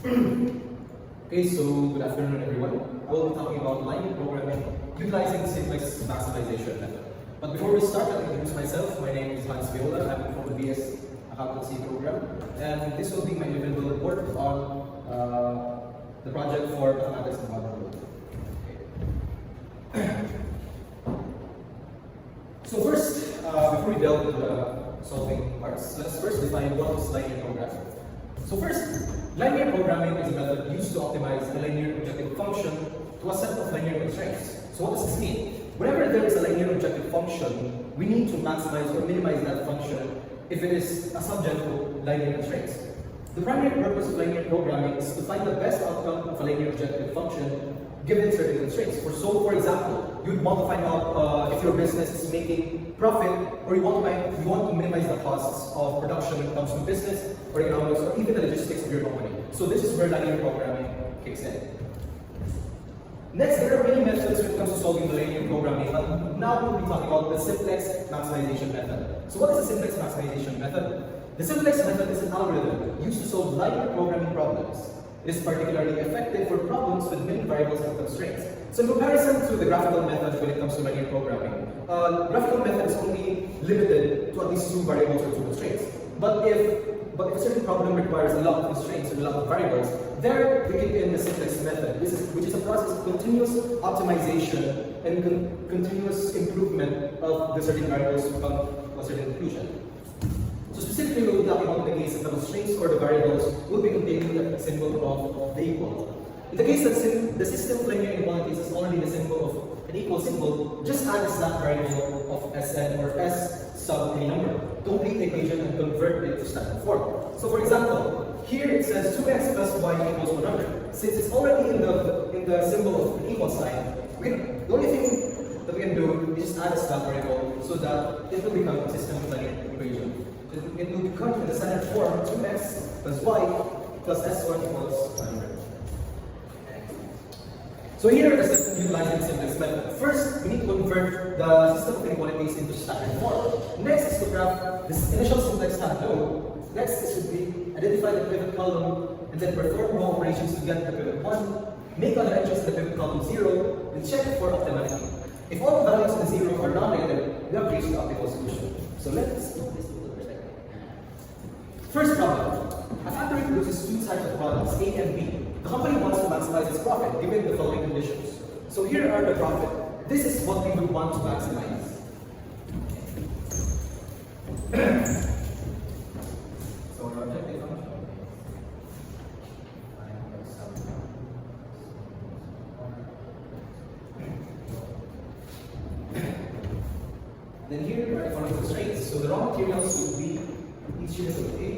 Okay, so good afternoon everyone. I will be talking about linear programming utilizing Simplex Maximization method. But before we start, I'll introduce myself. My name is Hans Viola. I'm from the BS Accountancy program, and this will be my individual report on the project for mathematics and modern. So first, before we delve into the solving parts, let's first define what is linear programming. So first, linear programming is a method used to optimize a linear objective function to a set of linear constraints. So what does this mean? Whenever there is a linear objective function, we need to maximize or minimize that function if it is a subject to linear constraints. The primary purpose of linear programming is to find the best outcome of a linear objective function given certain constraints. For example, you would want to find out if your business is making profit, or you want to minimize the costs of production when it comes to business or economics or even the logistics of your company. So this is where linear programming kicks in. Next, there are many methods when it comes to solving the linear programming, but now we'll be talking about the Simplex Maximization method. So what is the Simplex Maximization method? The Simplex method is an algorithm used to solve linear programming problems. It is particularly effective for problems with many variables and constraints. So in comparison to the graphical method when it comes to linear programming, graphical method is only limited to at least 2 variables or 2 constraints. But if a certain problem requires a lot of constraints and a lot of variables, there we kick in the Simplex method, which is a process of continuous optimization and continuous improvement of the certain variables to come to a certain conclusion. So specifically, we'll be talking about the case that the constraints or the variables will be containing the symbol of the equal. In the case that the system of linear inequalities is already the symbol of an equal symbol, just add a slack variable of Sn or S sub any number to complete the equation and convert it to standard form. So for example, here it says 2x plus y equals 100. Since it's already in the symbol of an equal sign, the only thing that we can do is just add a slack variable so that it will become a system of linear equation. It will become in the standard form 2x plus y plus s1 equals 100. So here is utilizing the Simplex method. First, we need to convert the system of inequalities into standard form. Next is to graph this initial simplex tableau. Next is to identify the pivot column and then perform row operations to get the pivot 1, make other entries in the pivot column 0, and check for optimality. If all the values in the 0 are non-negative, we have reached the optimal solution. So let's move this into perspective. First problem. A factory produces 2 types of products, A and B. The company wants to maximize its profit given the following conditions. So here are the profit. This is what we would want to maximize. So our objective function. Then here are the following constraints. So the raw materials will be each unit of A.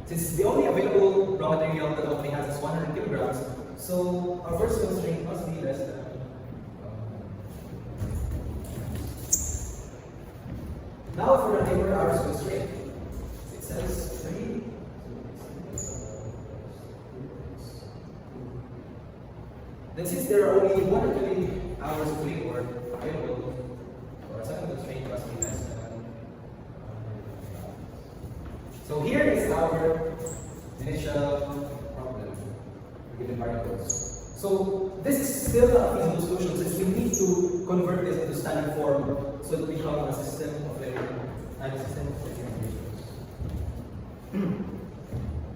Since the only available raw material that the company has is 100 kilograms, so our first constraint must be less than. Now for the labor hours constraint, it says 3. Then since there are only 120 hours of labor available, our second constraint must be less than. So here is our initial problem given variables. So this is still a feasible solution since we need to convert this into standard form so that we become a system of linear and a system of linear equations.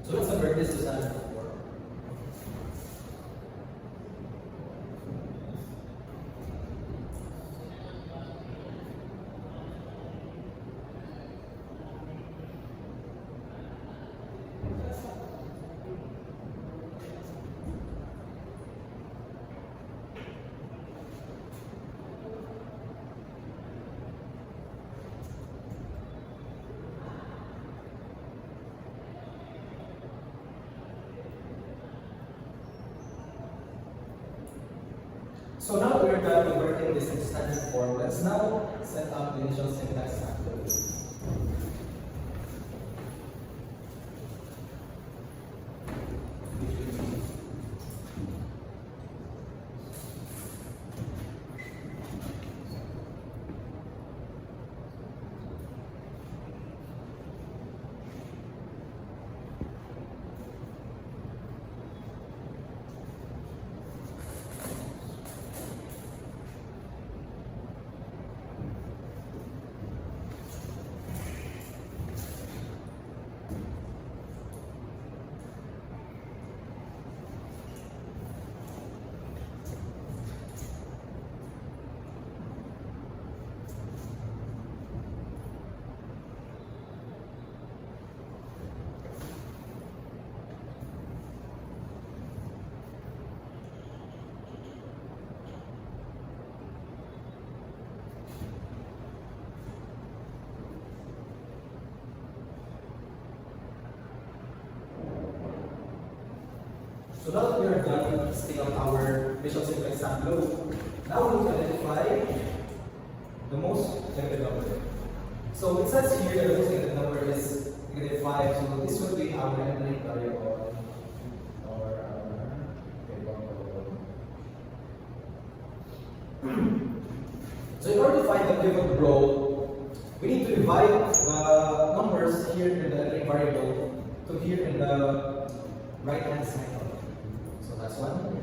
So let's convert this to standard form. So now that we're done converting this into standard form, let's now set up the initial syntax tableau. So now that we are done listing of our visual simplex below, now we need to identify the most negative number. So it says here that the most negative number is negative 5, so this would be our entering variable or so in order to find the pivot row, we need to divide the numbers here in the entering variable to here in the right hand side. So that's one.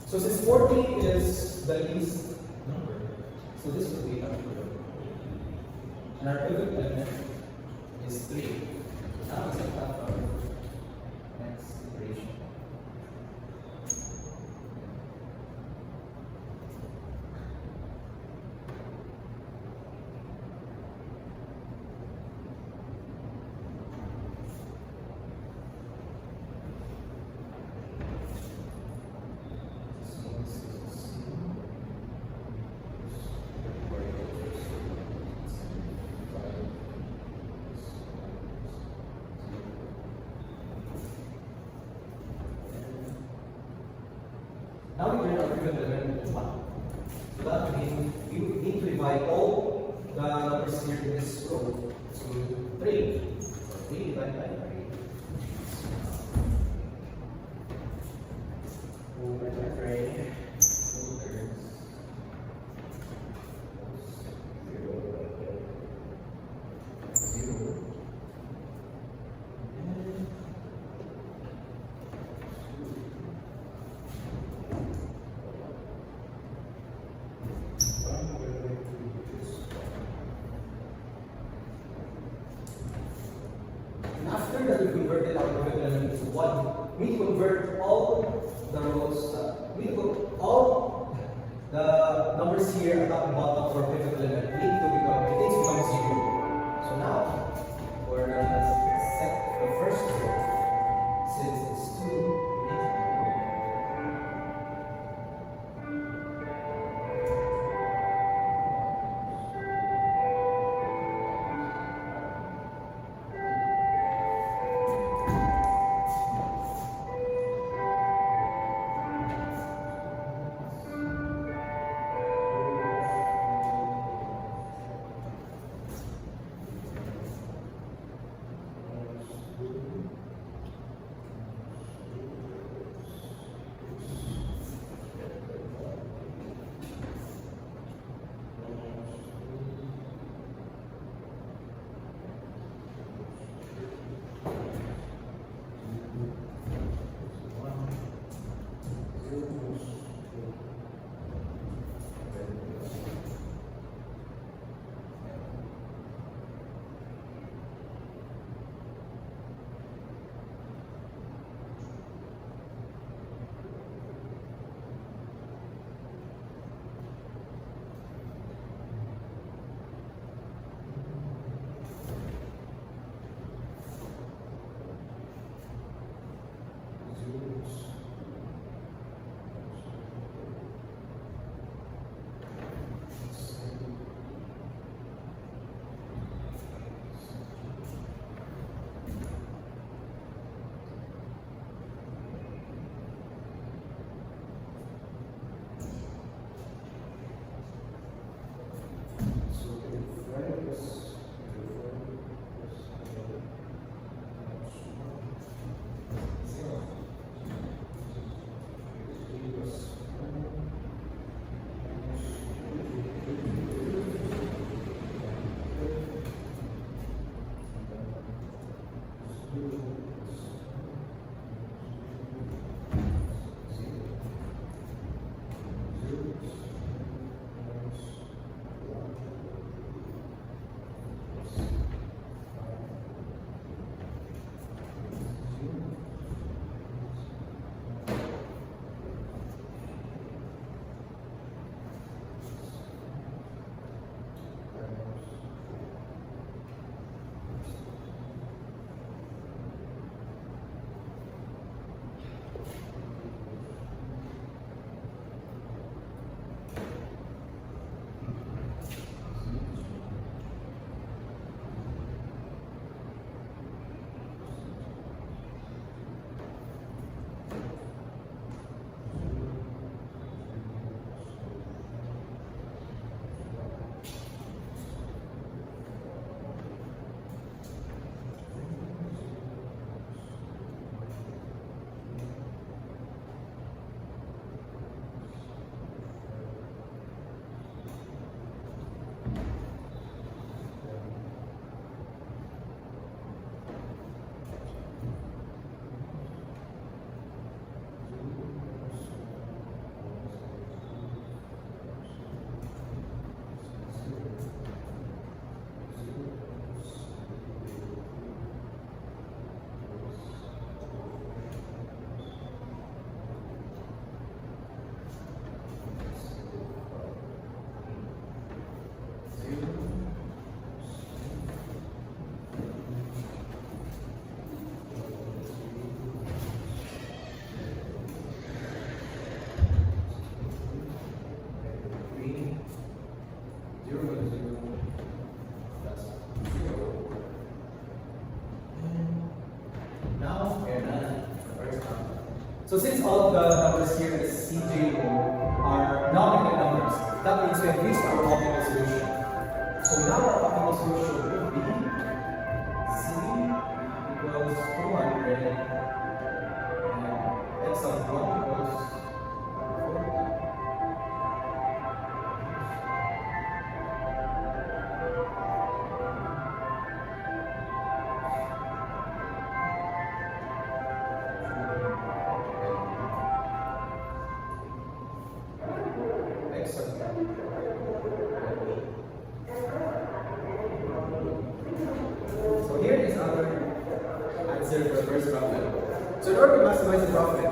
So since 40 is the least number, so this would be number. And our pivot element is 3. Now let's set up our next iteration. Now we turn our pivot element into 1. So that means we need to divide all the numbers here in this row. So 3. So 3 divided by 3. Over by 3. 0. After that we converted our pivot element to 1, we convert all the rows, we put all the numbers here at the bottom of our pivot element need to become, it needs to become 0. So now, we're going to set the first row, since it's 2, we need to So since all of the numbers here in CJ are non-negative numbers, that means we have reached our optimal solution. So now our optimal solution would be C equals 200 and x of 1 equals 4. So here is our answer for the first problem. So in order to maximize the profit,